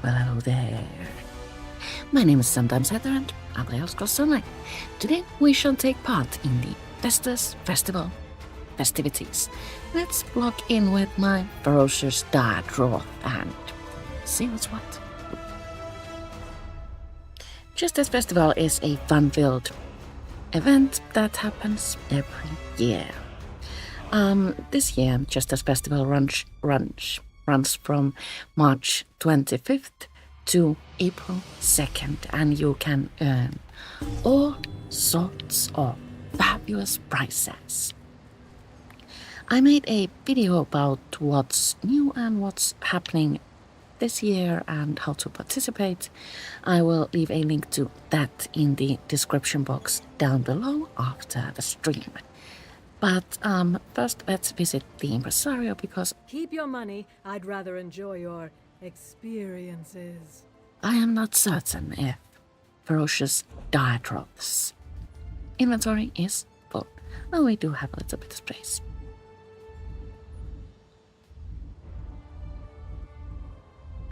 Well, hello there. My name is Sometimes Heather and I play Cross Online. Today we shall take part in the Jesters Festival Festivities. Let's log in with my ferocious dart wrath and see what's what. Jesters Festival is a fun-filled event that happens every year. This year, Jesters Festival runs from March 25th to April 2nd, and you can earn all sorts of fabulous prizes. I made a video about what's new and what's happening this year and how to participate. I will leave a link to that in the description box down below after the stream. But first let's visit the impresario because... Keep your money. I'd rather enjoy your experiences. I am not certain if ferocious diatrobes inventory is full. Oh, we do have a little bit of space.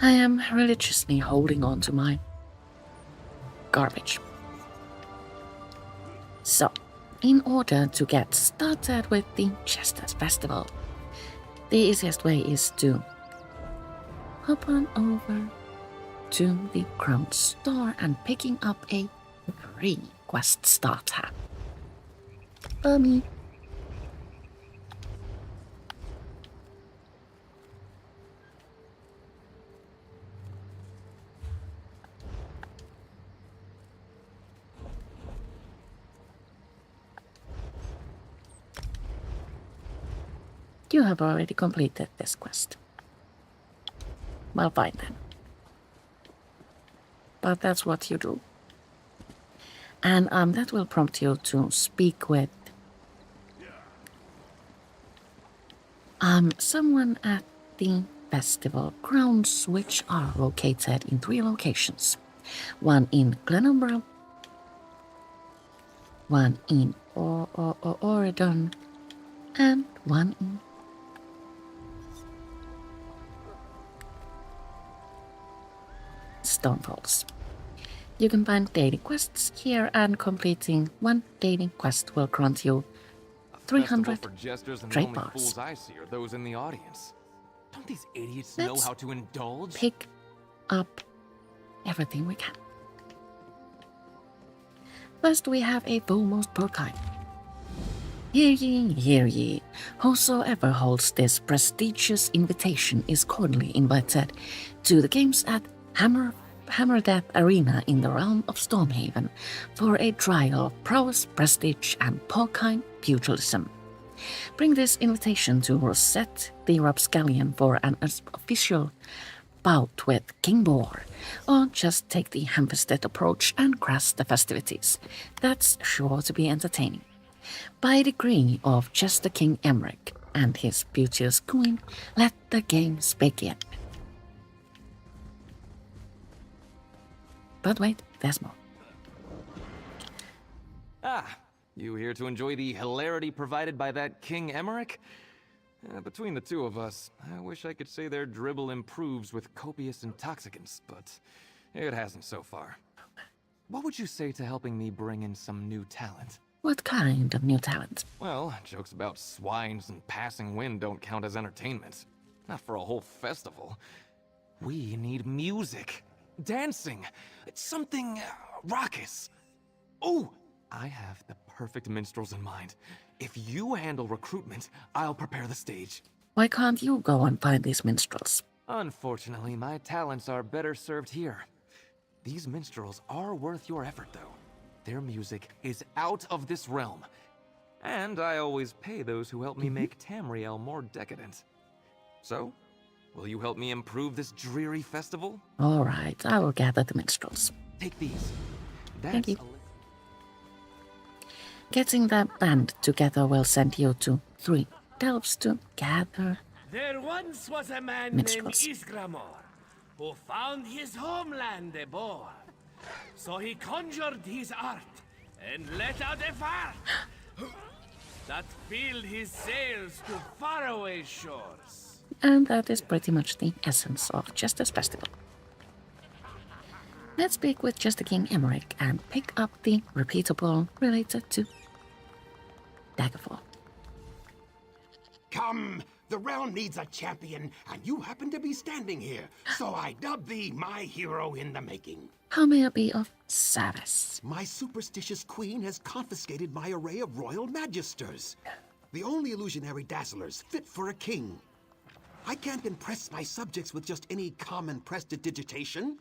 I am religiously holding on to my garbage. So, in order to get started with the Jesters Festival, the easiest way is to hop on over to the Grumps store and picking up a free quest starter. Me. You have already completed this quest. Well, fine then. But that's what you do. And that will prompt you to speak with someone at the festival grounds, which are located in 3 locations. One in Glenumbra, one in Oregon, and one in Stonefalls. You can find daily quests here, and completing one daily quest will grant you 300 trade bars. I see are those in the audience. Don't these idiots know how to indulge? Pick up everything we can. First, we have a foremost per kind. Hear ye, hear ye. Whosoever holds this prestigious invitation is cordially invited to the games at Hammerdeath Arena in the realm of Stormhaven for a trial of prowess, prestige, and porcine pugilism. Bring this invitation to Rosette the Rapscallion for an official bout with King Boar, or just take the ham-fisted approach and crash the festivities. That's sure to be entertaining. By decree of Jester King Emmerich and his beauteous queen, let the games begin. But wait, there's more. You here to enjoy the hilarity provided by that King Emmerich? Between the two of us, I wish I could say their dribble improves with copious intoxicants, but it hasn't so far. What would you say to helping me bring in some new talent? What kind of new talent? Well, jokes about swines and passing wind don't count as entertainment. Not for a whole festival. We need music. Dancing. It's something raucous. Oh, I have the perfect minstrels in mind. If you handle recruitment, I'll prepare the stage. Why can't you go and find these minstrels? Unfortunately, my talents are better served here. These minstrels are worth your effort, though. Their music is out of this realm. And I always pay those who help me make Tamriel more decadent. So, will you help me improve this dreary festival? All right, I will gather the minstrels. Take these. Thank you. Getting that band together will send you to 3 delves to gather There once was a man minstrels. named Isgramor who found his homeland a boar. So he conjured his art and let out a fart that filled his sails to faraway shores. And that is pretty much the essence of Jesters Festival. Let's speak with Jester King Emmerich and pick up the repeatable related to Daggerfall. Come, the realm needs a champion, and you happen to be standing here, so I dub thee my hero in the making. How may I be of service? My superstitious queen has confiscated my array of royal magisters. The only illusionary dazzlers fit for a king. I can't impress my subjects with just any common prestidigitation.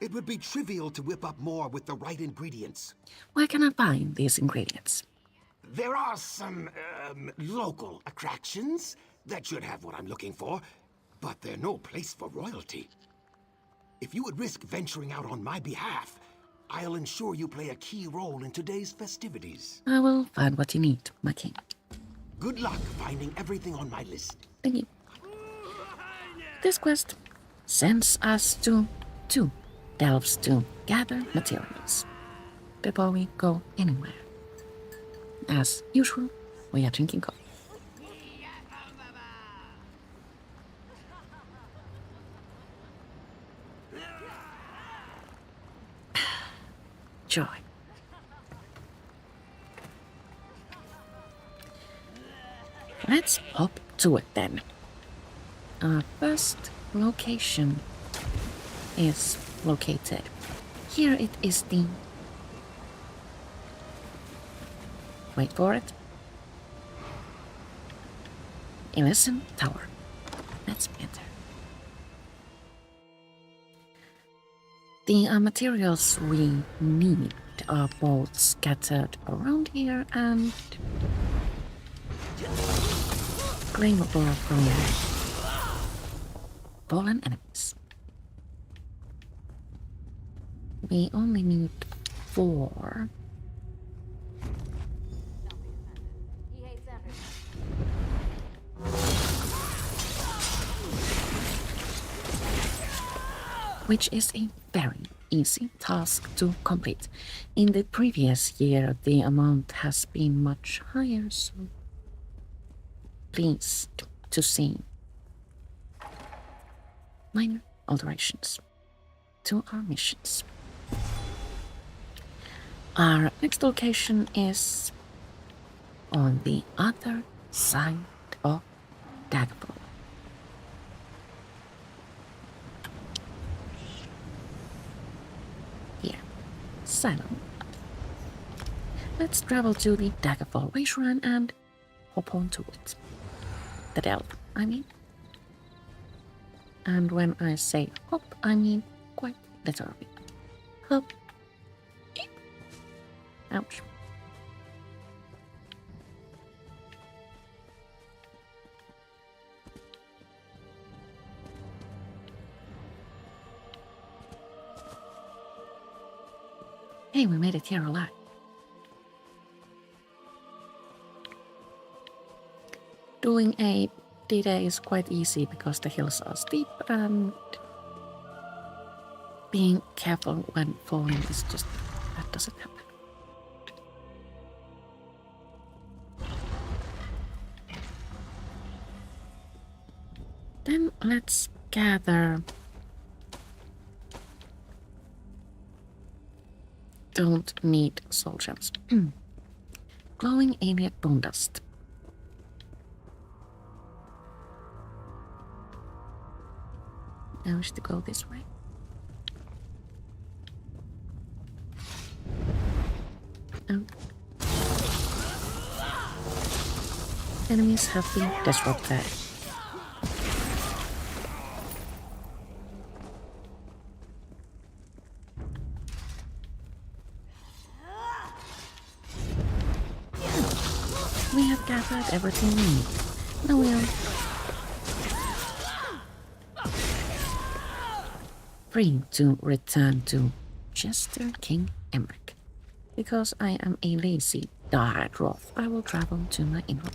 It would be trivial to whip up more with the right ingredients. Where can I find these ingredients? There are some, local attractions that should have what I'm looking for, but they're no place for royalty. If you would risk venturing out on my behalf, I'll ensure you play a key role in today's festivities. I will find what you need, my king. Good luck finding everything on my list. Thank you. This quest sends us to 2 delves to gather materials before we go anywhere. As usual, we are drinking coffee. Joy. Let's hop to it then. Our first location is located. Here it is the... Wait for it. Innocent Tower. Let's enter. The materials we need are both scattered around here and claimable from fallen enemies. We only need 4. Which is a very easy task to complete. In the previous year, the amount has been much higher, so pleased to see minor alterations to our missions. Our next location is on the other side of Daggerfall. Here, Silent. Let's travel to the Daggerfall Way Shrine and hop onto it. The delve, I mean. And when I say hop, I mean quite literally. Hop. Ouch. Hey, we made it here alive. Doing a D-Day is quite easy because the hills are steep and being careful when falling is just... that doesn't happen. Then let's gather... Don't need soul gems. Glowing alien bone dust. I wish to go this way. Oh. Enemies have been disrupted. We have gathered everything we need. Now we're free to return to Jester King Emmerich. Because I am a lazy diehard Roth, I will travel to my in-home.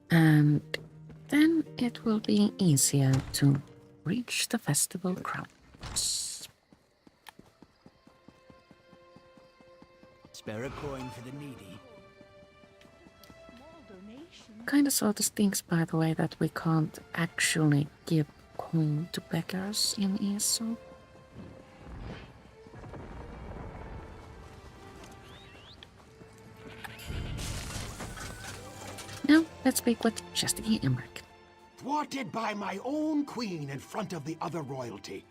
And then it will be easier to reach the festival grounds. Spare a coin for the needy. Kinda sort of stinks, by the way, that we can't actually give coin to beggars in ESO. Now, let's speak with Jester King Emmerich. Thwarted by my own queen in front of the other royalty.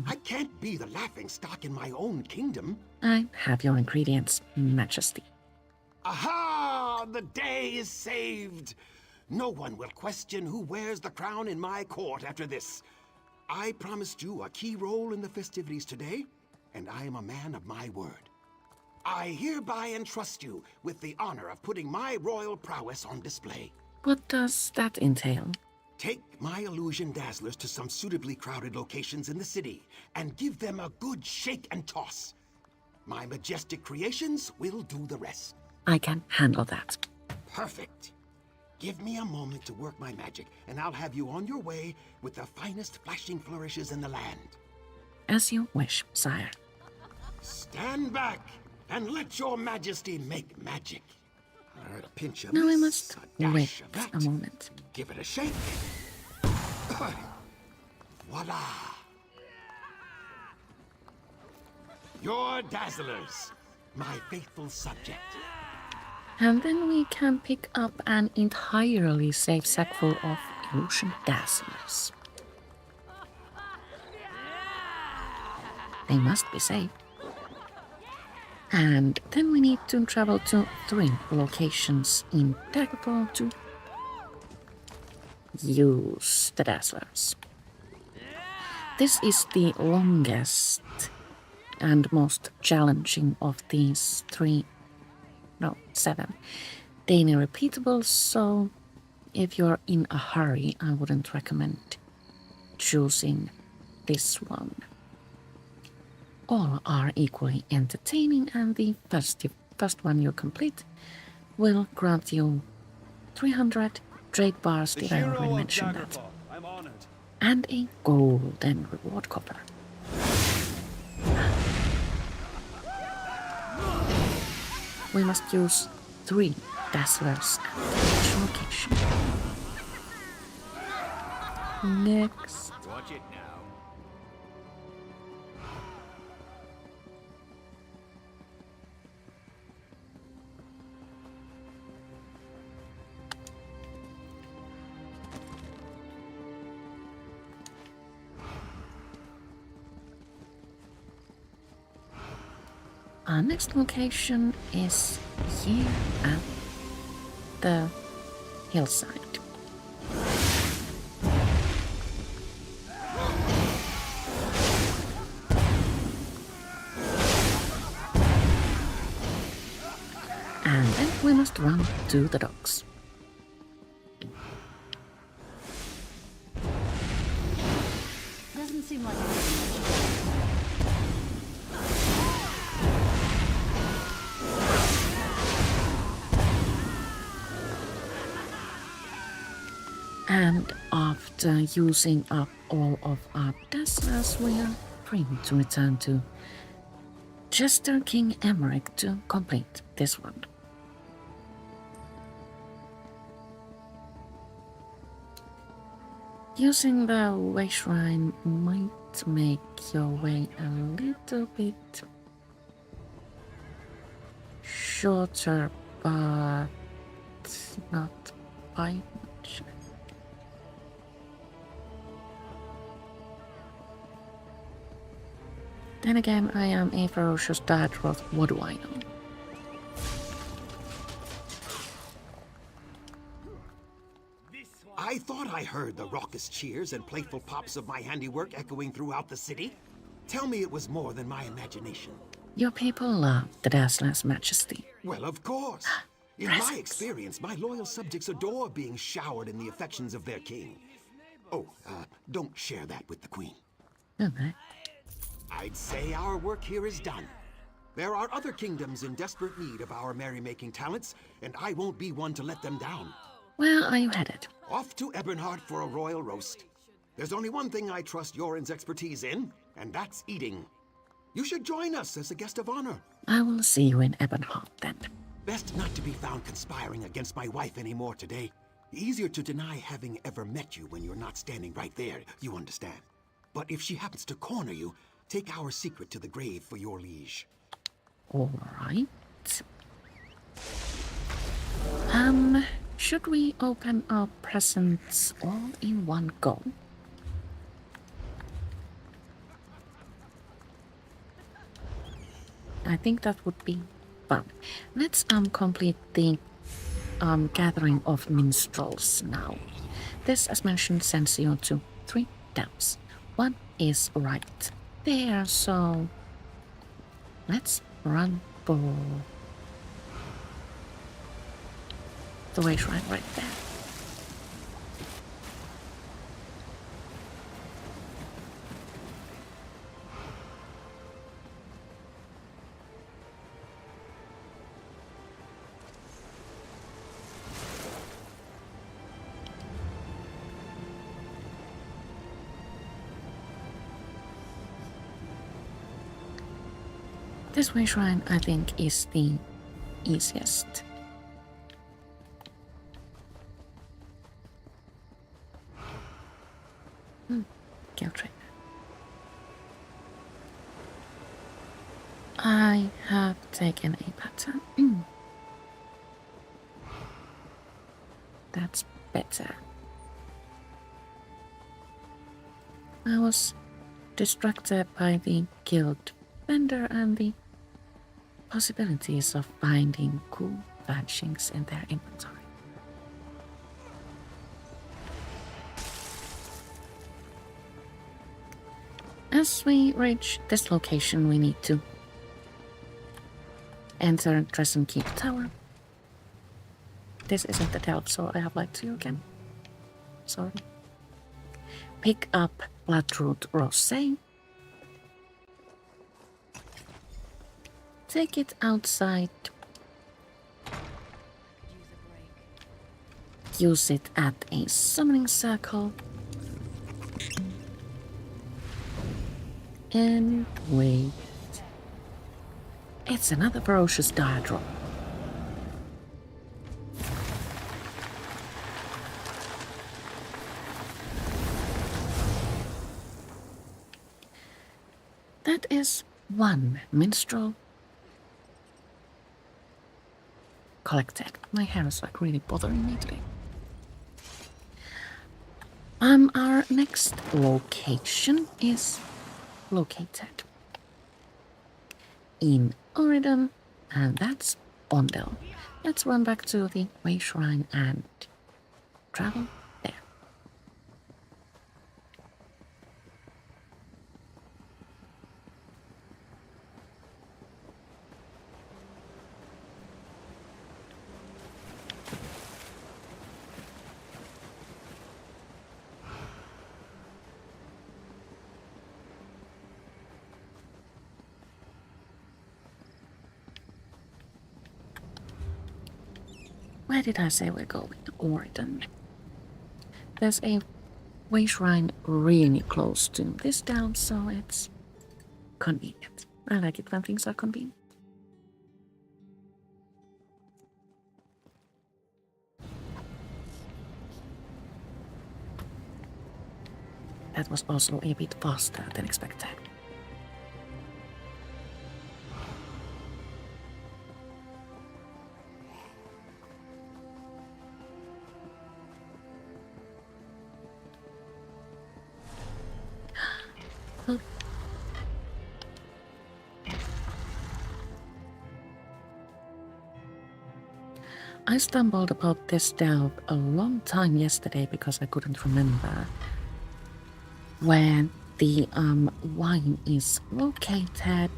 I can't be the laughingstock in my own kingdom. I have your ingredients, Majesty. Aha! The day is saved! No one will question who wears the crown in my court after this. I promised you a key role in the festivities today, and I am a man of my word. I hereby entrust you with the honor of putting my royal prowess on display. What does that entail? Take my illusion dazzlers to some suitably crowded locations in the city and give them a good shake and toss. My majestic creations will do the rest. I can handle that. Perfect. Give me a moment to work my magic, and I'll have you on your way with the finest flashing flourishes in the land. As you wish, sire. Stand back and let your majesty make magic. A pinch of Now I this, must a dash wait of that. a moment. Give it a shake. Voila! Your dazzlers, my faithful subject. And then we can pick up an entirely safe sack full of illusion dazzlers. They must be safe. And then we need to travel to 3 locations in Daggerfall to use the dazzlers. This is the longest and most challenging of these 7 daily repeatables, so if you're in a hurry, I wouldn't recommend choosing this one. All are equally entertaining, and the first one you complete will grant you 300 trade bars, did I already mention that? I'm honored. And a golden reward copper. We must use 3 dazzlers at each location. Next. Watch it now. Our next location is here at the hillside. And then we must run to the docks. Doesn't seem like And after using up all of our dazzlers, we are free to return to Jester King Emmerich to complete this one. Using the way shrine might make your way a little bit shorter, but not by much. Then again, I am a ferocious Dartroth, what do I know? I thought I heard the raucous cheers and playful pops of my handiwork echoing throughout the city. Tell me it was more than my imagination. Your people love the Dazzler's Majesty. Well, of course. In my Presents. experience, my loyal subjects adore being showered in the affections of their king. Oh, don't share that with the queen. Okay. I'd say our work here is done. There are other kingdoms in desperate need of our merrymaking talents, and I won't be one to let them down. Where are you headed? Off to Ebernhardt for a royal roast. There's only one thing I trust Yoren's expertise in, and that's eating. You should join us as a guest of honor. I will see you in Ebernhardt then. Best not to be found conspiring against my wife anymore today. Easier to deny having ever met you when you're not standing right there, you understand. But if she happens to corner you, take our secret to the grave for your liege. All right. Should we open our presents all in one go? I think that would be fun. Let's complete the gathering of minstrels now. This, as mentioned, sends you to 3 downs. 1 is right there, so let's run for the way shrine right there. This way shrine, I think, is the easiest. Kill trainer. I have taken a pattern. That's better. I was distracted by the guild vendor and the possibilities of finding cool vanishings in their inventory. As we reach this location, we need to enter Dresden Keep Tower. This isn't the delve, so I have lied to you again. Sorry. Pick up Bloodroot Rosé. Take it outside. Use it at a summoning circle. And wait. It's another ferocious dire drop. That is 1 minstrel collected. My hair is like really bothering me today. Our next location is located in Oregon, and that's Ondel. Let's run back to the Way Shrine and travel there. Where did I say we're going? Oregon. There's a way shrine really close to this town, so it's convenient. I like it when things are convenient. That was also a bit faster than expected. I stumbled about this delve a long time yesterday because I couldn't remember where the wine is located.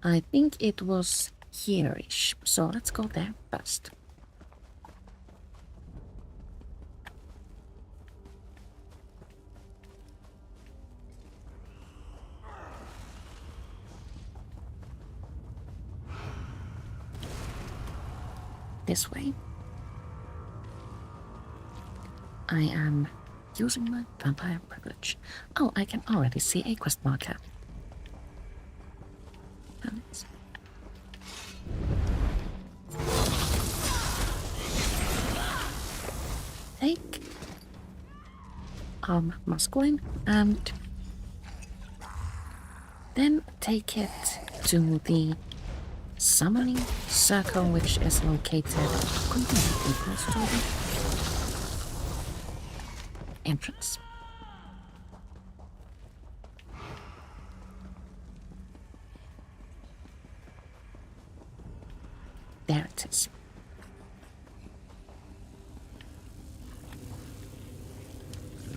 I think it was here-ish, so let's go there first. This way. I am using my vampire privilege. Oh, I can already see a quest marker. Nice. Take masculine and then take it to the summoning circle, which is located completely close to the entrance. There it is.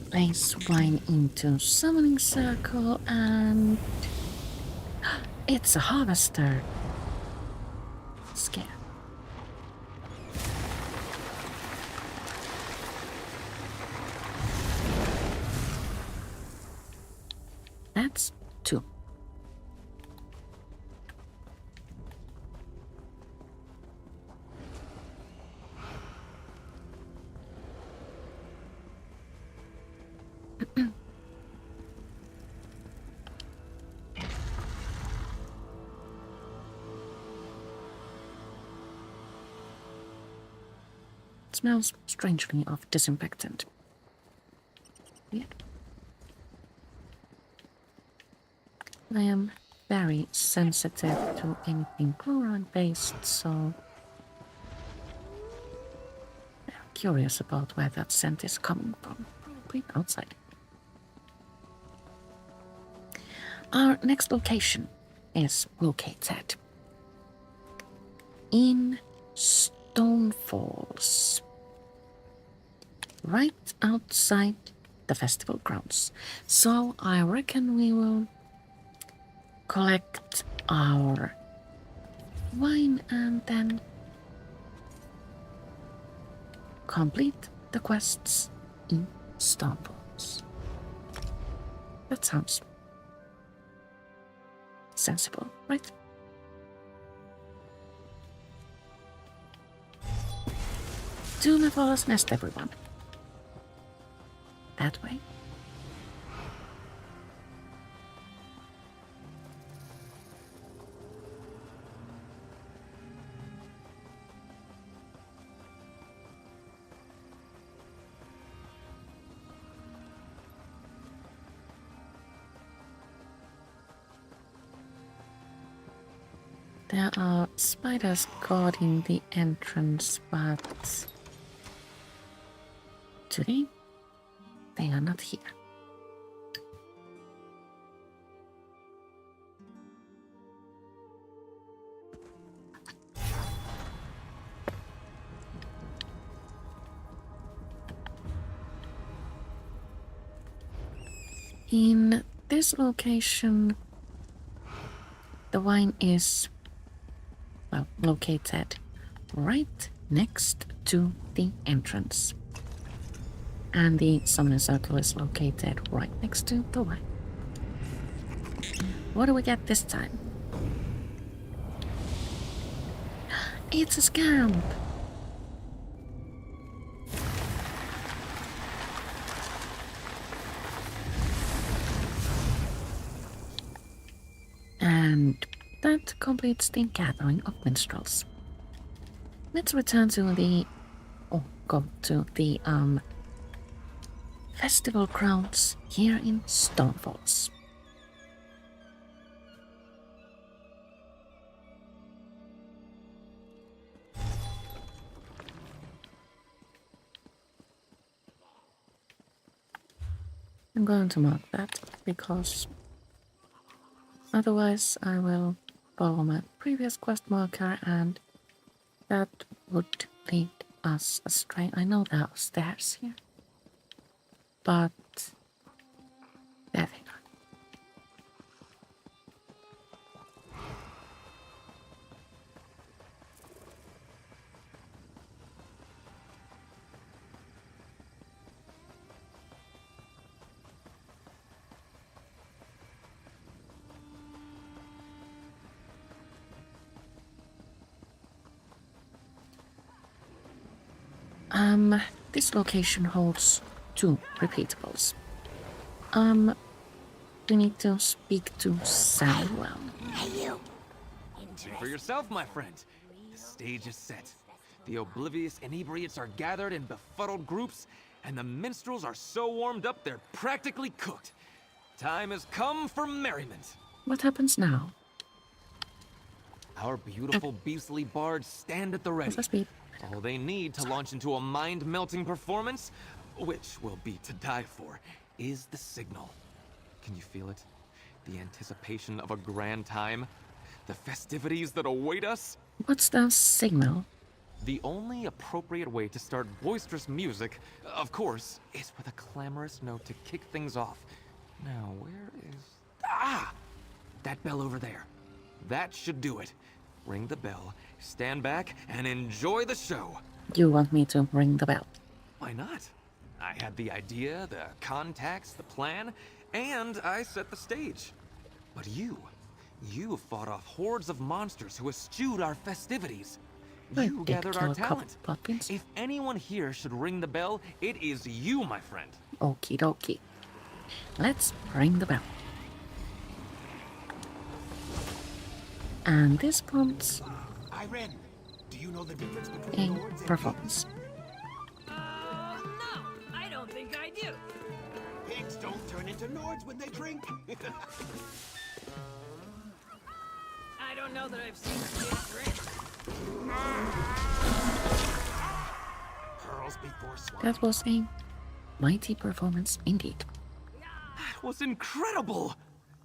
Place wine into summoning circle and it's a harvester. Scare. That's 2. It smells strangely of disinfectant. Weird. I am very sensitive to anything chlorine based, so I'm curious about where that scent is coming from. Probably outside. Our next location is located in Stone Falls, right outside the festival grounds. So I reckon we will collect our wine and then complete the quests in Stone Falls. That sounds sensible, right? Do not follow us nest, everyone. That way. There are spiders guarding the entrance, but today they are not here. In this location, the wine is located right next to the entrance. And the summoning circle is located right next to the wine. What do we get this time? It's a scamp! And that completes the gathering of minstrels. Let's return to the go to the festival grounds here in Stone Falls. I'm going to mark that because otherwise I will follow my previous quest marker and that would lead us astray. I know there are stairs here, but there they are. This location holds 2 repeatables. We need to speak to Samuel. Think for yourself, my friend. The stage is set. The oblivious inebriates are gathered in befuddled groups, and the minstrels are so warmed up they're practically cooked. Time has come for merriment. What happens now? Our beautiful beastly bards stand at the ready. What's that speed? All they need to launch into a mind-melting performance, which will be to die for, is the signal. Can you feel it? The anticipation of a grand time? The festivities that await us? What's the signal? The only appropriate way to start boisterous music, of course, is with a clamorous note to kick things off. Now, where is... Ah! That bell over there. That should do it. Ring the bell, stand back, and enjoy the show. You want me to ring the bell? Why not? I had the idea, the contacts, the plan, and I set the stage. But you fought off hordes of monsters who eschewed our festivities. You I gathered kill our a couple talent. pumpkins. If anyone here should ring the bell, it is you, my friend. Okie dokie. Let's ring the bell. And this prompts Irene, do you know the difference a between lords and performance. No, I don't think I do. pigs? Pigs don't turn into lords when they drink. I don't know that I've seen pigs drink. Pearls before swine. That was a mighty performance indeed. That was incredible!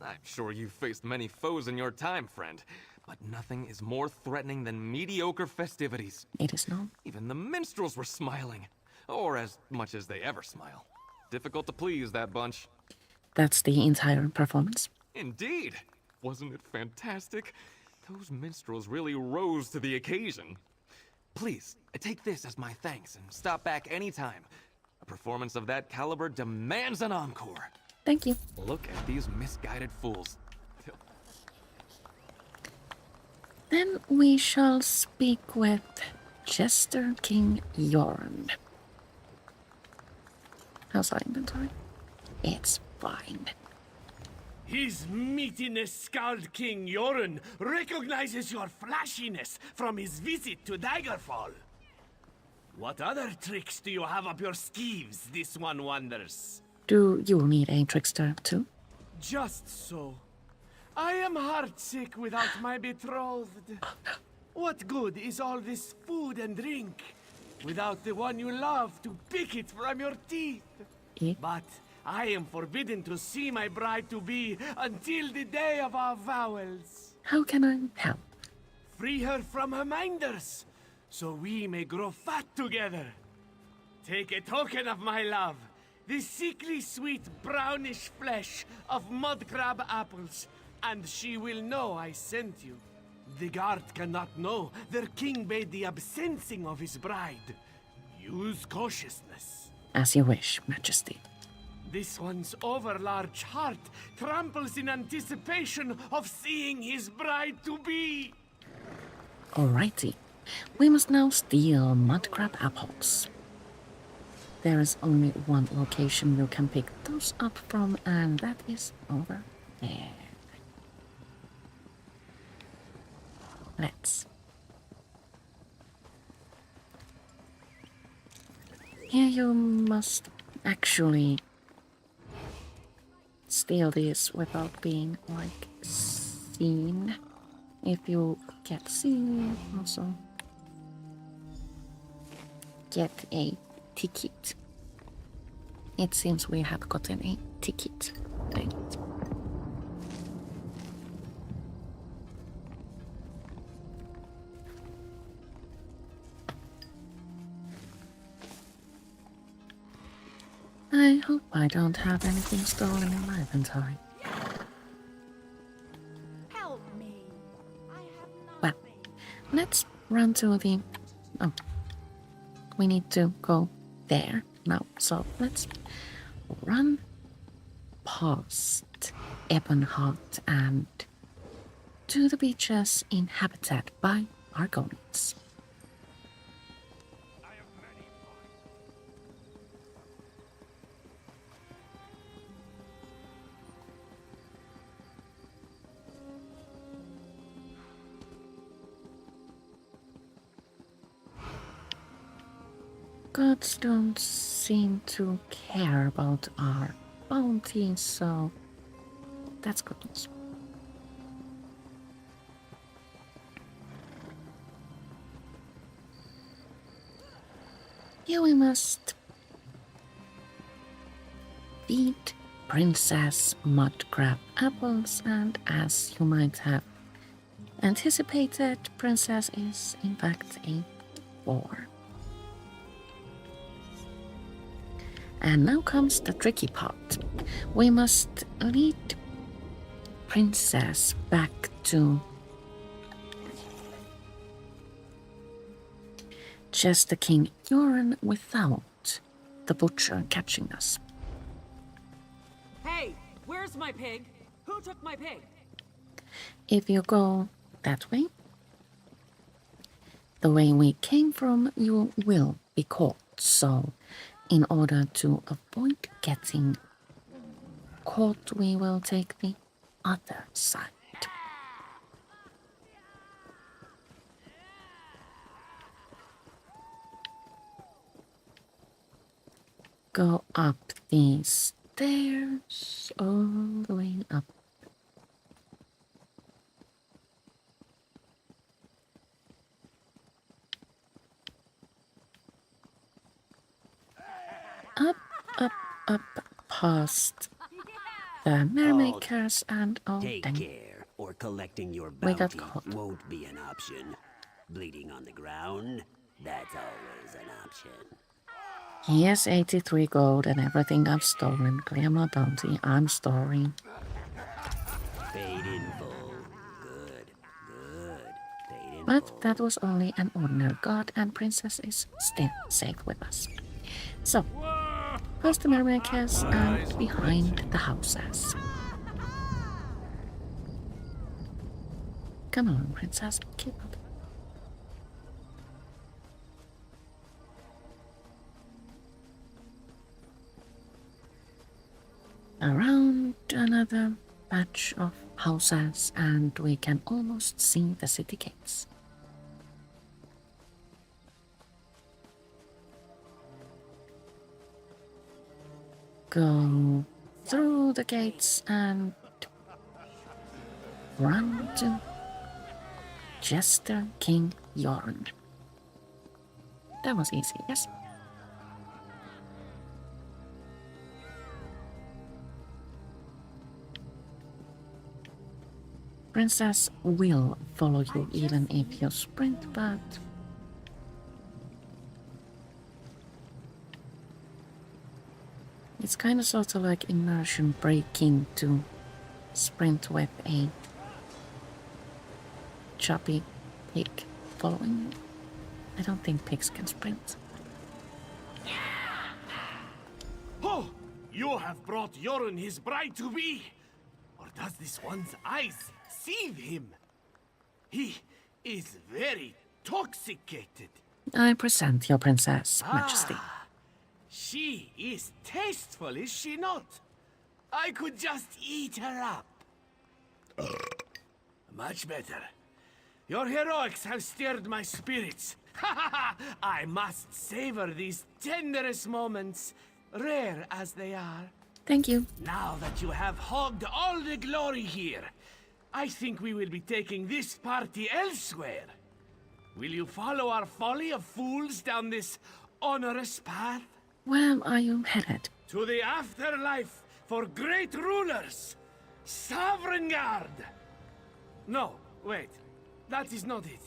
I'm sure you've faced many foes in your time, friend, but nothing is more threatening than mediocre festivities. It is known. Even the minstrels were smiling, or as much as they ever smile. Difficult to please, that bunch. That's the entire performance. Indeed! Wasn't it fantastic? Those minstrels really rose to the occasion. Please, take this as my thanks and stop back anytime. A performance of that caliber demands an encore. Thank you. Look at these misguided fools. Then we shall speak with Jester King Jorn. How's our inventory? It's fine. His meatiness scald King Yoren recognizes your flashiness from his visit to Daggerfall. What other tricks do you have up your sleeves, this one wonders? Do you need a trickster too? Just so. I am heartsick without my betrothed. What good is all this food and drink without the one you love to pick it from your teeth? Eh? But I am forbidden to see my bride-to-be until the day of our vowels. How can I help? Free her from her minders, so we may grow fat together. Take a token of my love, the sickly sweet brownish flesh of mudcrab apples, and she will know I sent you. The guard cannot know their king bade the absencing of his bride. Use cautiousness. As you wish, Majesty. This one's overlarge heart tramples in anticipation of seeing his bride-to-be. Alrighty. We must now steal mudcrab apples. There is only one location you can pick those up from, and that is over there. Let's. Here you must actually steal these without being, like, seen. If you get seen, also get a ticket. It seems we have gotten a ticket. Right. I hope I don't have anything stolen in my inventory. Help me. I have Well, let's run to the... Oh. We need to go there now. So let's run past Ebonheart and to the beaches inhabited by Argonians. gods don't seem to care about our bounty, so that's good news. Here we must feed Princess Mudcrab apples, and as you might have anticipated, Princess is in fact a boar. And now comes the tricky part. We must lead Princess back to Jester King urine without the butcher catching us. Hey, where's my pig? Who took my pig? If you go that way, the way we came from, you will be caught. So, in order to avoid getting caught, we will take the other side. Go up these stairs, all the way up. Up, past the mermakers and all Take them. care, or collecting your We got bounty caught. won't be an option. Bleeding on the ground, that's always an option. Here's 83 gold and everything I've stolen. Clear my bounty. I'm storing. Paid in full. Good, good. Paid in But full. that was only an ordinary god, and Princess is still safe with us. So, past the mermakers and behind the houses. Come on, Princess, keep up. Around another patch of houses, and we can almost see the city gates. Go through the gates and run to Jester King Yorn. That was easy, yes? Princess will follow you even if you sprint, but it's kind of sort of like immersion breaking to sprint with a choppy pig following you. I don't think pigs can sprint. Oh, you have brought Yoren his bride-to-be. Or does this one's eyes deceive him? He is very toxicated. I present your princess, Majesty. She is tasteful, is she not? I could just eat her up. Much better. Your heroics have stirred my spirits. I must savor these tenderest moments, rare as they are. Thank you. Now that you have hogged all the glory here, I think we will be taking this party elsewhere. Will you follow our folly of fools down this onerous path? Where are you headed? To the afterlife for great rulers! Sovereign Guard! No, wait. That is not it.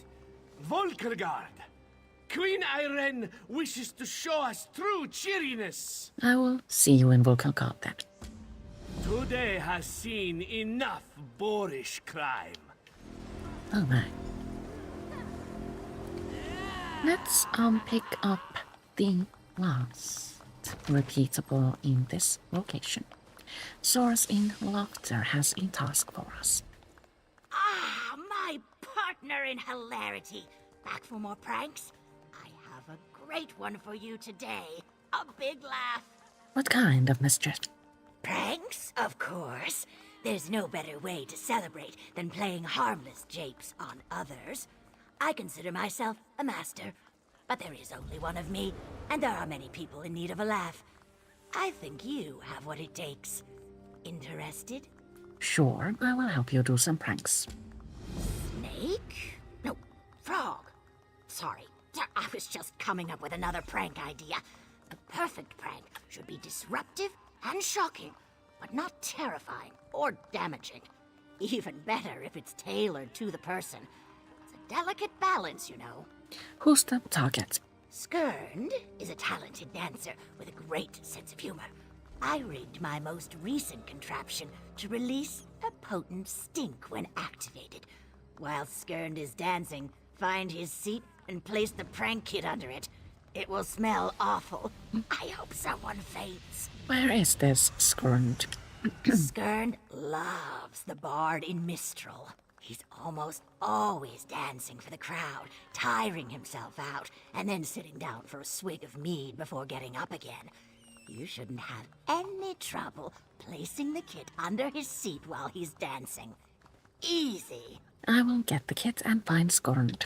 Volkerguard! Queen Irene wishes to show us true cheeriness! I will see you in Volkergard then. Today has seen enough boorish crime. Oh my. Let's pick up the last repeatable in this location. Source in Laughter has a task for us. Ah, my partner in hilarity. Back for more pranks? I have a great one for you today. A big laugh. What kind of mischief? Pranks? Of course. There's no better way to celebrate than playing harmless japes on others. I consider myself a master. but there is only one of me, and there are many people in need of a laugh. I think you have what it takes. Interested? Sure, I will help you do some pranks. Snake? No, frog. Sorry, I was just coming up with another prank idea. The perfect prank should be disruptive and shocking, but not terrifying or damaging. Even better if it's tailored to the person. It's a delicate balance, you know. Who's the target? Skirnd is a talented dancer with a great sense of humor. I rigged my most recent contraption to release a potent stink when activated. While Skirnd is dancing, find his seat and place the prank kit under it. It will smell awful. I hope someone faints. Where is this Skirnd? Skirnd loves the bard in Mistral. He's almost always dancing for the crowd, tiring himself out, and then sitting down for a swig of mead before getting up again. You shouldn't have any trouble placing the kit under his seat while he's dancing. Easy. I will get the kit and find Skirnd.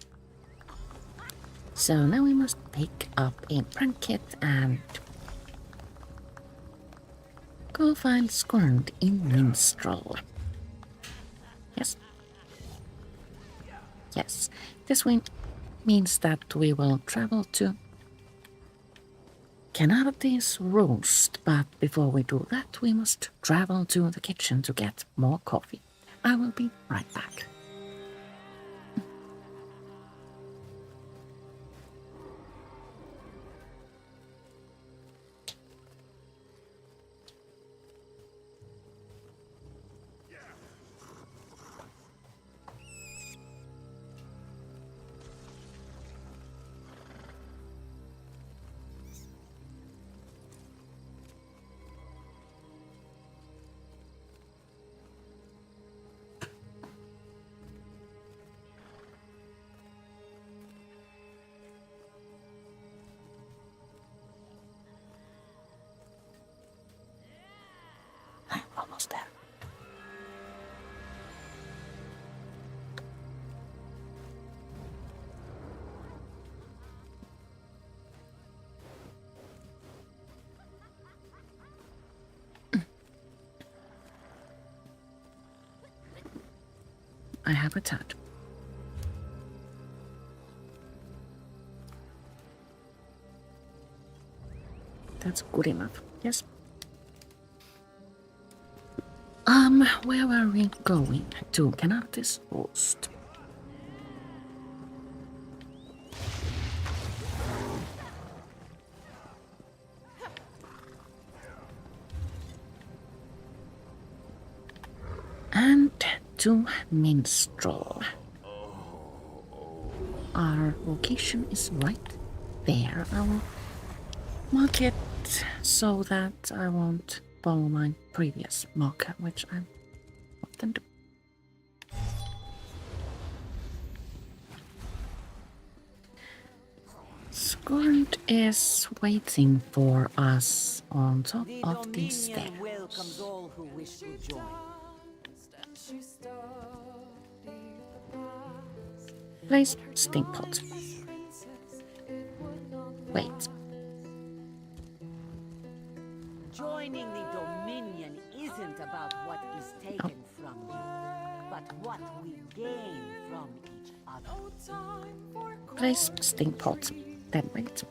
So now we must pick up a prank kit and go find Skirnd in Minstrel. Yes. Yes, this means that we will travel to Canardi's Roost, but before we do that, we must travel to the kitchen to get more coffee. I will be right back. I'm almost there. I have a tad. That's good enough, yes. Where were we going? To Canardi's Roost. And to Minstrel. Our location is right there. I will mark it so that I won't follow my previous marker, which I often do. Skirnd is waiting for us on top of the stairs. Welcomes all who wish to join. Place stink pot. Wait. Joining the Dominion isn't about what is taken from you, but what we gain from each other. Place stink pot. Then wait.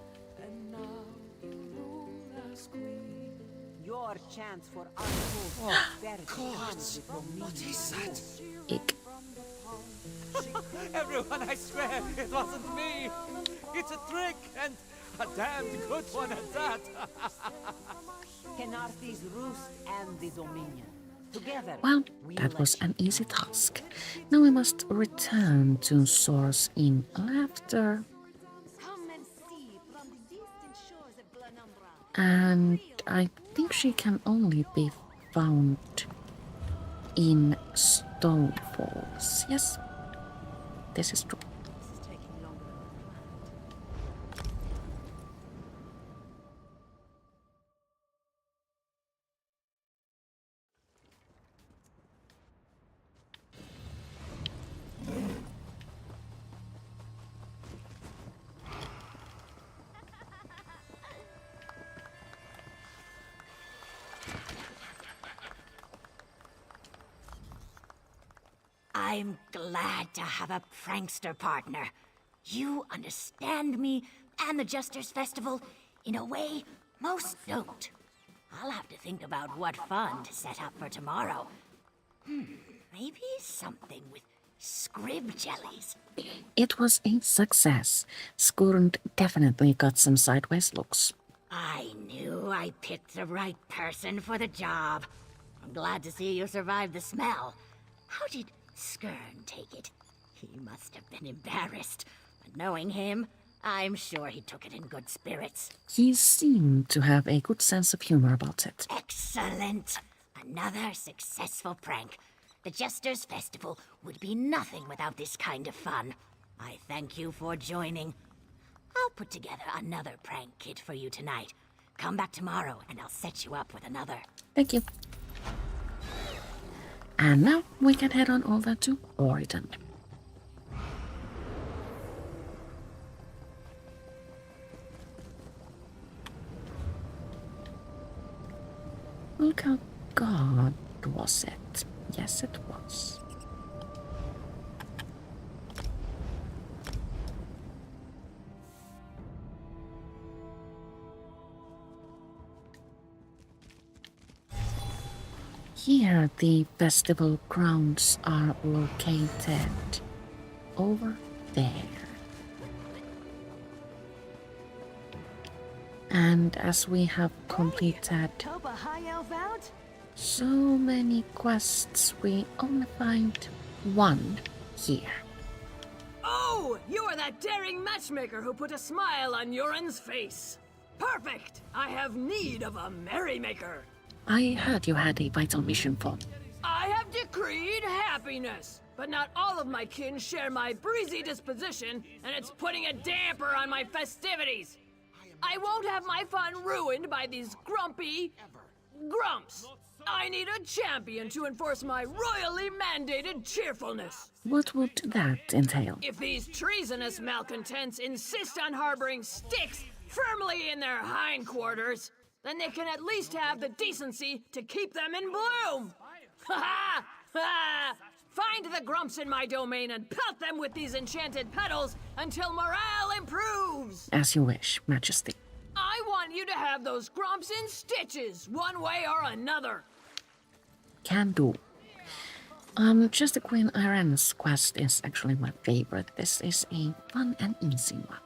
Your chance for untold prosperity comes with Dominion. What is that? Ick. Everyone, I swear, it wasn't me. It's a trick, and a damned good one at that. Canardi's Roost and the Dominion. Together, Well, we that will was an achieve easy task. Now we must return to Source in Laughter. Come and see from the distant shores of Glanumbra. And I think she can only be found in Stone Falls. Yes, this is true. This is taking longer than we planned. I'm glad to have a prankster partner. You understand me and the Jesters Festival in a way most don't. I'll have to think about what fun to set up for tomorrow. Maybe something with scrib jellies. It was a success. Skurnd definitely got some sideways looks. I knew I picked the right person for the job. I'm glad to see you survived the smell. How did Skern take it? He must have been embarrassed. But knowing him, I'm sure he took it in good spirits. He seemed to have a good sense of humor about it. Excellent! Another successful prank. The Jesters Festival would be nothing without this kind of fun. I thank you for joining. I'll put together another prank kit for you tonight. Come back tomorrow and I'll set you up with another. Thank you. And now we can head on over to Oregon. Look how God was it? Yes, it was. Here the festival grounds are located. Over there. And as we have completed Help a high elf out? so many quests, we only find one here. Oh, you are that daring matchmaker who put a smile on Yoren's face. Perfect! I have need of a merrymaker. I heard you had a vital mission for. I have decreed happiness, but not all of my kin share my breezy disposition, and it's putting a damper on my festivities. I won't have my fun ruined by these grumpy grumps. I need a champion to enforce my royally mandated cheerfulness. What would that entail? If these treasonous malcontents insist on harboring sticks firmly in their hindquarters, then they can at least have the decency to keep them in bloom. Ha ha! Ha! Find the grumps in my domain and pelt them with these enchanted petals until morale improves. As you wish, Majesty. I want you to have those grumps in stitches, one way or another. Can do. Just the Queen Irene's quest is actually my favorite. This is a fun and easy one.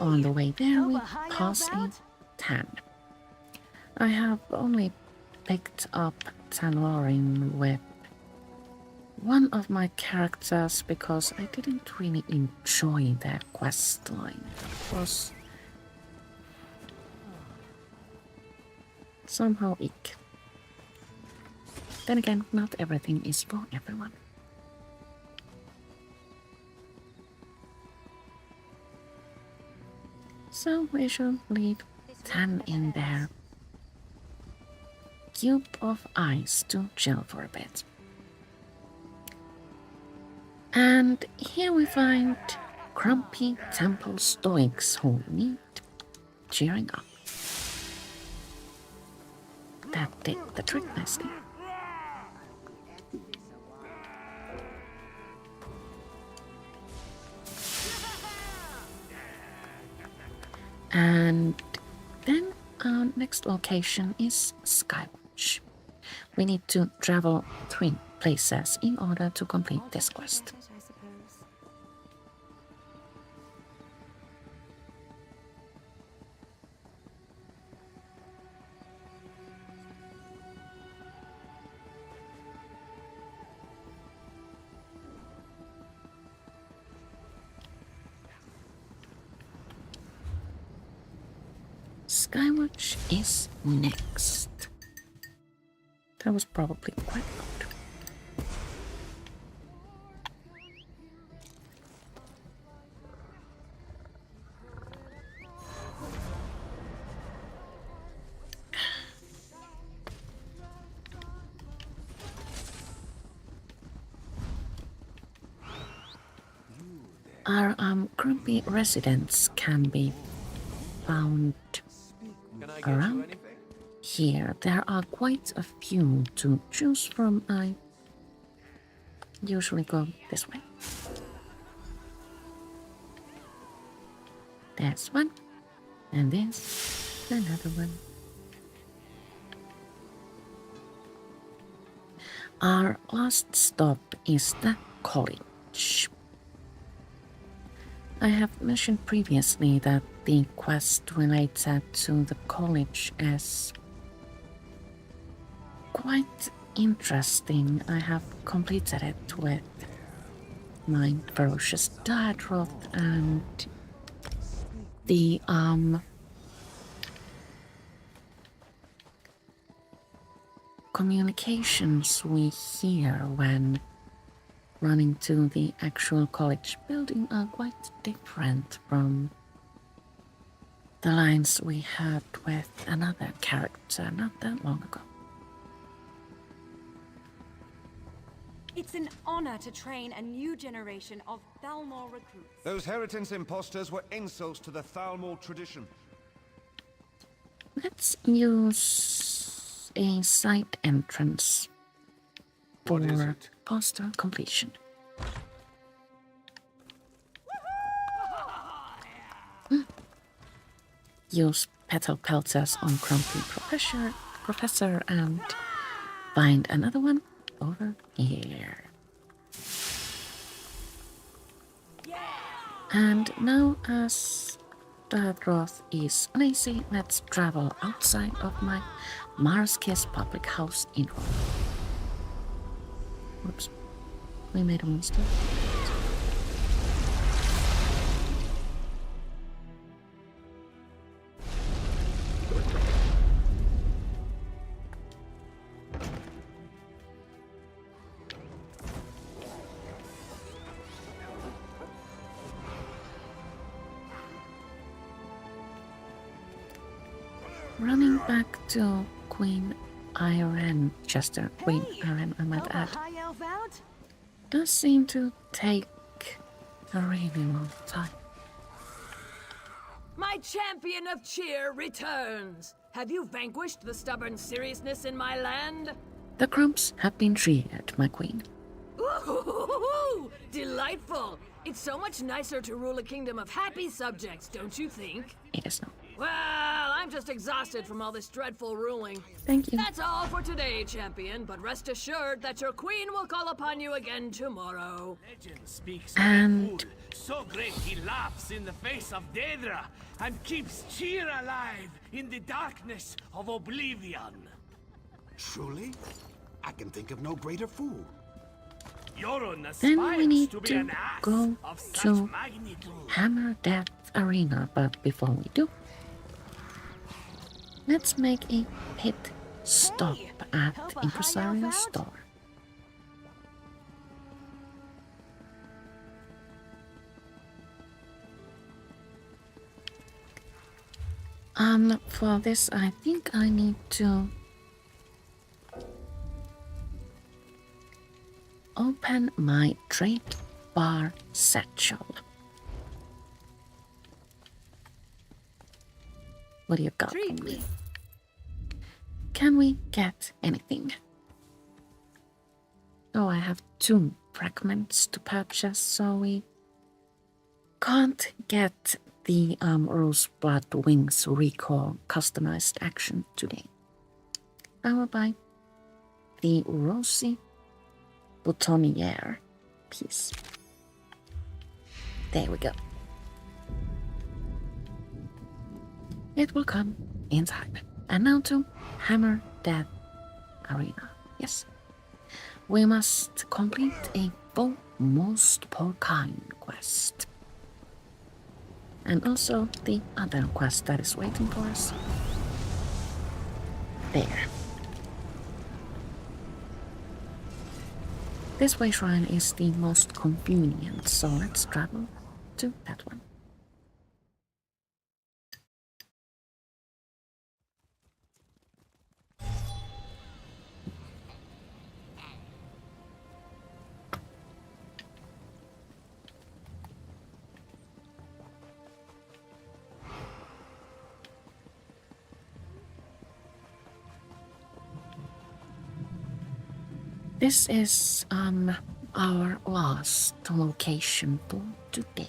On the way there, we pass a tan. I have only picked up Tanlorin with one of my characters because I didn't really enjoy their quest line. It was somehow ick. Then again, not everything is for everyone. So we shall leave Tan in there. Cube of ice to chill for a bit. And here we find grumpy temple stoics who need cheering up. That did the trick nicely. And then our next location is Skywatch. We need to travel 3 places in order to complete this quest. I suppose. Skywatch is next. That was probably quite loud. Our grumpy residents can be found around here. There are quite a few to choose from. I usually go this way. There's one. And there's another one. Our last stop is the college. I have mentioned previously that the quest related to the college is quite interesting. I have completed it with my ferocious Diatroth and the communications we hear when running to the actual college building are quite different from the lines we had with another character not that long ago. It's an honor to train a new generation of Thalmor recruits. Those Heritance imposters were insults to the Thalmor tradition. Let's use a side entrance for poster completion. Use petal pelters on grumpy professor and find another one over here. And now as Diatroth is lazy, let's travel outside of my Mars Kiss public house in Rome. Whoops. We made a monster. Running back to Queen Irene, Queen Irene, I might add, High elf out? does seem to take a really long time. My champion of cheer returns! Have you vanquished the stubborn seriousness in my land? The grumps have been treated, my queen. Ooh, delightful! It's so much nicer to rule a kingdom of happy subjects, don't you think? It is not. Well, I'm just exhausted from all this dreadful ruling. Thank you. That's all for today, champion, but rest assured that your queen will call upon you again tomorrow. Legend speaks And- of a fool so great he laughs in the face of Daedra and keeps cheer alive in the darkness of oblivion. Truly? I can think of no greater fool. Yoron Then we aspires need to be to an ass go of such to magnitude. Hammer Death Arena, but before we do, let's make a pit stop at help a high Impresario's elf out? store. For this, I think I need to open my trade bar satchel. What do you got for Treat me? me. Can we get anything? Oh, I have 2 fragments to purchase, so we can't get the Roseblood Wings Recall customized action today. I will buy the Rosy Boutonniere piece. There we go. It will come in time. And now to Hammer Death Arena. Yes. We must complete a full Most Porcine quest. And also the other quest that is waiting for us. There. This way shrine is the most convenient, so let's travel to that one. This is our last location for today.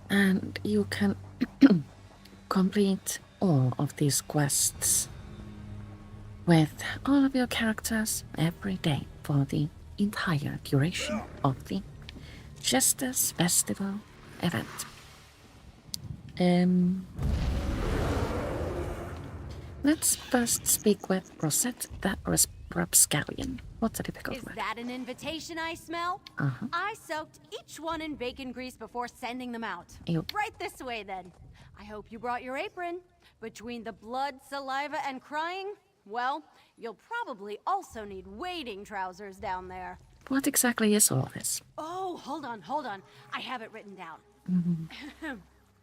And you can complete all of these quests with all of your characters every day for the entire duration of the Jesters Festival event. Let's first speak with Rosette the Rapscallion. What's a difficult Is word? that an invitation I smell? I soaked each one in bacon grease before sending them out. Ew. Right this way, then. I hope you brought your apron. Between the blood, saliva, and crying, well, you'll probably also need wading trousers down there. What exactly is all this? Oh, hold on. I have it written down.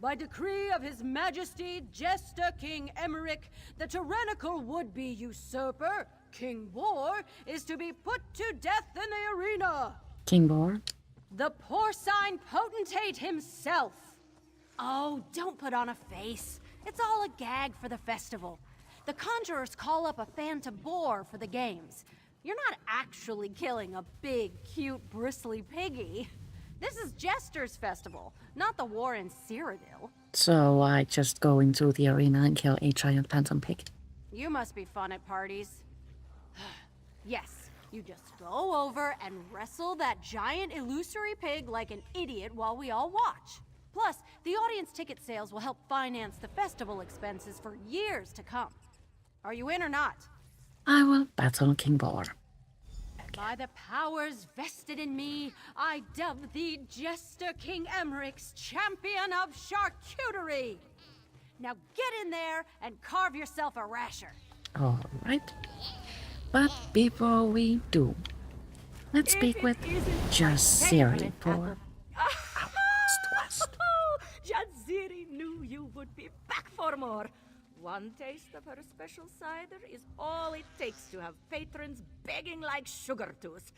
By decree of His Majesty Jester King Emmerich, the tyrannical would-be usurper, King Boar, is to be put to death in the arena. King Boar? The porcine potentate himself. Oh, don't put on a face. It's all a gag for the festival. The conjurers call up a phantom boar for the games. You're not actually killing a big, cute, bristly piggy. This is Jesters Festival, not the war in Cyrodiil. So I just go into the arena and kill a giant phantom pig? You must be fun at parties. Yes, you just go over and wrestle that giant illusory pig like an idiot while we all watch. Plus, the audience ticket sales will help finance the festival expenses for years to come. Are you in or not? I will battle King Boar. By the powers vested in me, I dub thee Jester King Emmerich's champion of charcuterie. Now get in there and carve yourself a rasher. All right. But before we do, let's speak with Jaziri for our quest. Jadziri knew you would be back for more. One taste of her special cider is all it takes to have patrons begging like sugar tooth.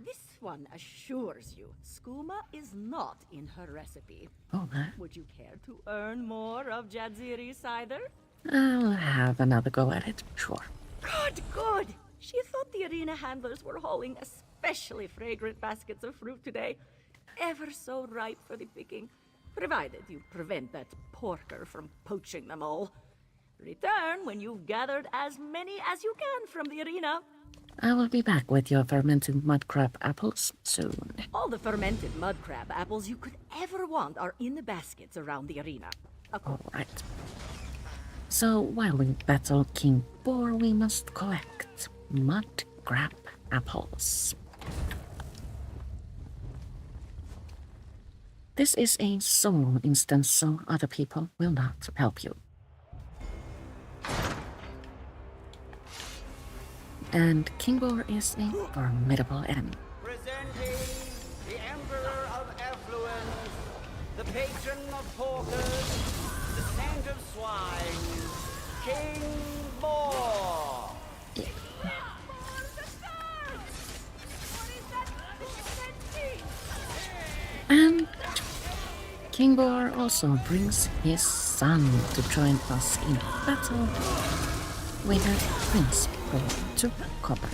This one assures you, skooma is not in her recipe. Oh, Would you care to earn more of Jadziri's cider? I'll have another go at it, sure. Good! She thought the arena handlers were hauling especially fragrant baskets of fruit today. Ever so ripe for the picking, provided you prevent that porker from poaching them all. Return when you've gathered as many as you can from the arena. I will be back with your fermented mudcrab apples soon. All the fermented mudcrab apples you could ever want are in the baskets around the arena. All right. So while we battle King Boar, we must collect mudcrab apples. This is a solo instance, so other people will not help you. And King Boar is a formidable enemy. Presenting the Emperor of Affluence, the patron of porkers, the saint of swine, King Boar. And King Boar also brings his son to join us in battle with a prince brought to combat.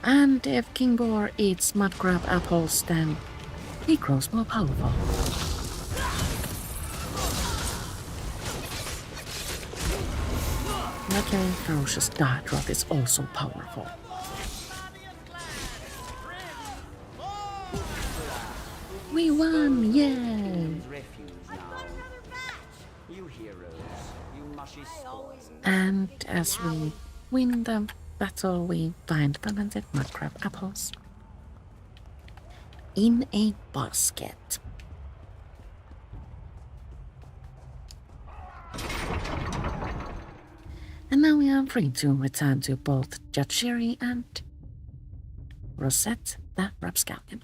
And if King Boar eats mudcrab apples, then he grows more powerful. Luckily, Ferocious Dartroth is also powerful. We won! Yay! And as we win the battle, we find fermented mudcrab apples in a basket. And now we are free to return to both Jadziri and Rosette the Rapscallion.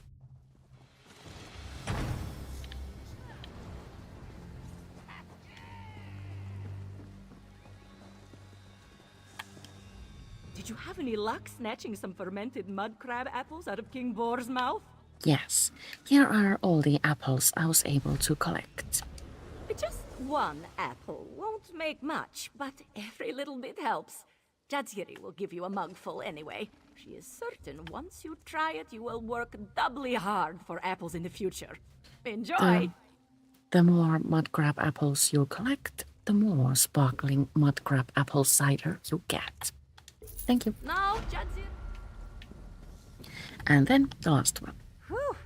Did Did you have any luck snatching some fermented mudcrab apples out of King Boar's mouth? Yes, here are all the apples I was able to collect. Just one apple won't make much, but every little bit helps. Jadziri will give you a mugful anyway. She is certain once you try it, you will work doubly hard for apples in the future. Enjoy! The more mudcrab apples you collect, the more sparkling mudcrab apple cider you get. Thank you. Now, Jadziri. And then the last one. Whew!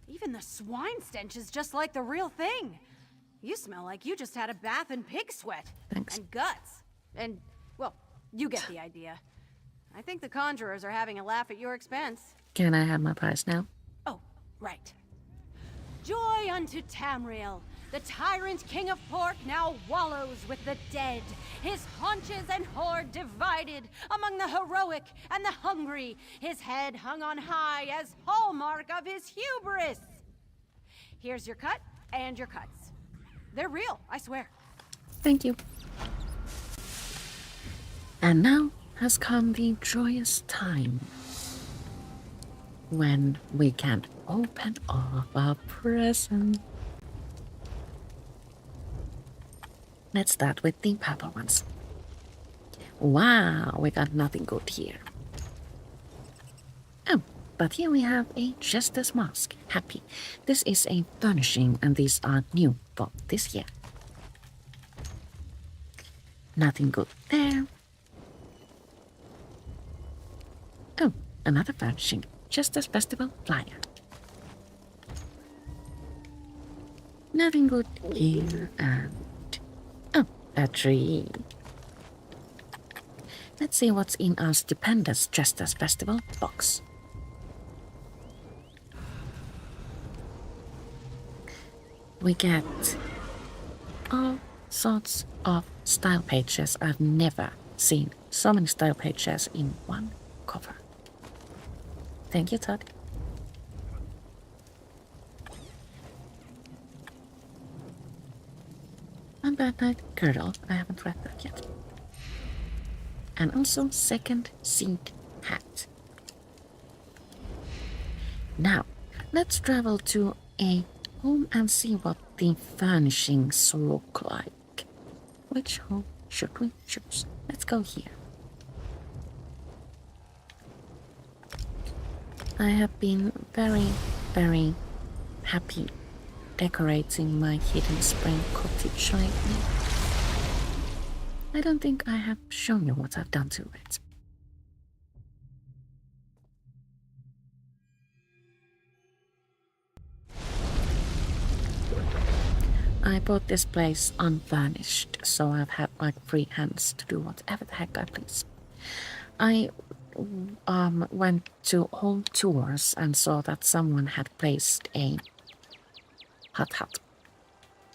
Even the swine stench is just like the real thing. You smell like you just had a bath in pig sweat. Thanks. And guts. And, well, you get the idea. I think the conjurers are having a laugh at your expense. Can I have my prize now? Oh, right. Joy unto Tamriel! The tyrant king of pork now wallows with the dead. His haunches and hoard divided among the heroic and the hungry. His head hung on high as hallmark of his hubris. Here's your cut and your cuts. They're real, I swear. Thank you. And now has come the joyous time when we can open up our present. Let's start with the purple ones. Wow, we got nothing good here. Oh, but here we have a Jester's mask. Happy. This is a furnishing and these are new for this year. Nothing good there. Oh, another furnishing. Jesters Festival flyer. Nothing good here and... oh, a tree. Let's see what's in our stupendous Jesters Festival box. We get all sorts of style pages. I've never seen so many style pages in one cover. Thank you, Todd. One Bad Night Girdle. I haven't read that yet. And also Second Seed Hat. Now, let's travel to a home and see what the furnishings look like. Which home should we choose? Let's go here. I have been very, very happy decorating my hidden spring cottage lately. I don't think I have shown you what I've done to it. I bought this place unfurnished, so I've had like free hands to do whatever the heck I please. I went to home tours and saw that someone had placed a hut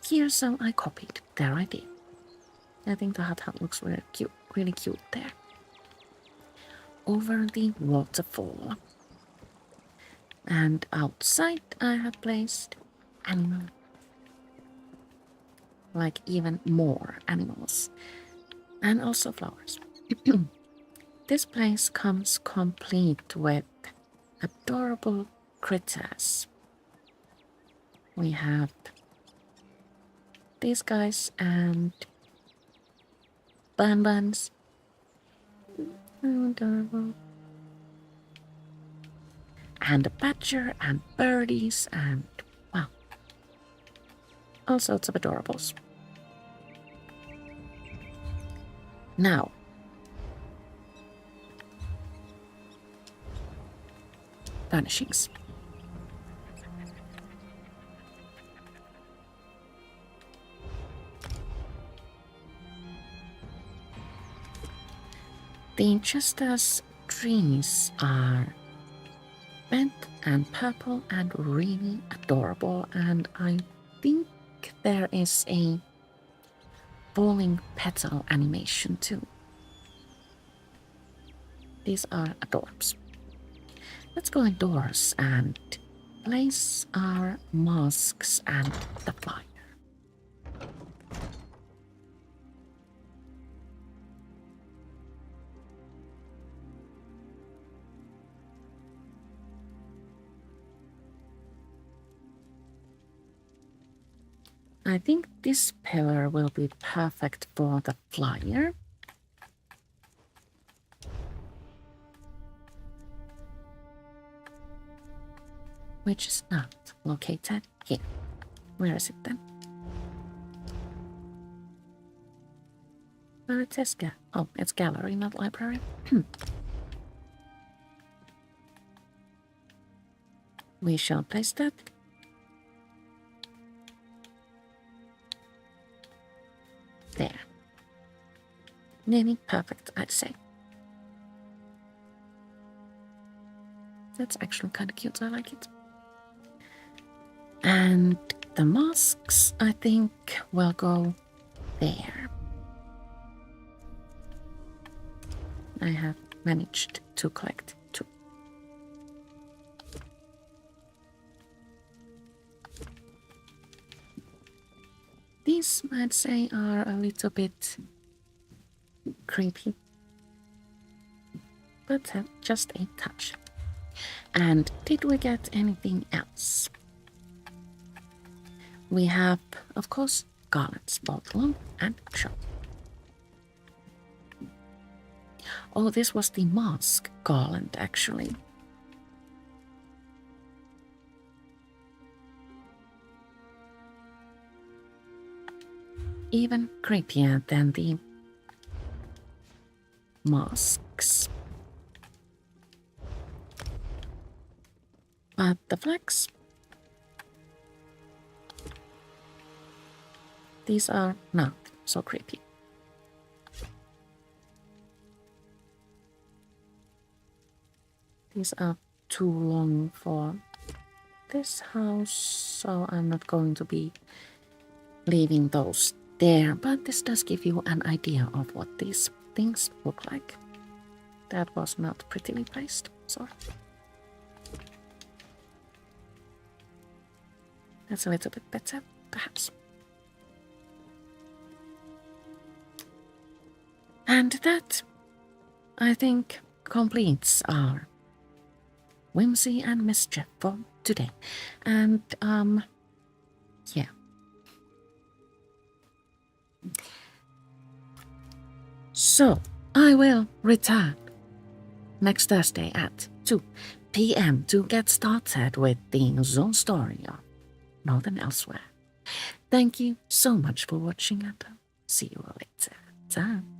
here, so I copied their idea. I think the hut looks really cute there. Over the waterfall. And outside I have placed animals. Like even more animals. And also flowers. This place comes complete with adorable critters. We have these guys and buns. Adorable. And a badger and birdies and wow. All sorts of adorables. Now, furnishings. The Jester's trees are red and purple and really adorable, and I think there is a falling petal animation too. These are adorbs. Let's go indoors and place our masks and the flyer. I think this pillar will be perfect for the flyer. Which is not located here. Where is it then? Where it says oh, it's gallery, not library. We shall place that. There. Nearly perfect, I'd say. That's actually kind of cute, I like it. And the masks, I think, will go there. I have managed to collect 2. These, I'd say, are a little bit creepy, but just a touch. And did we get anything else? We have, of course, garlands, both long and short. Oh, this was the mask garland, actually. Even creepier than the masks. But the flags, these are not so creepy. These are too long for this house, so I'm not going to be leaving those there, but this does give you an idea of what these things look like. That was not prettily placed, sorry. That's a little bit better, perhaps. And that, I think, completes our whimsy and mischief for today. And, yeah. So, I will return next Thursday at 2 p.m. to get started with the Zone story of Northern Elsewhere. Thank you so much for watching, and see you all later. Ciao.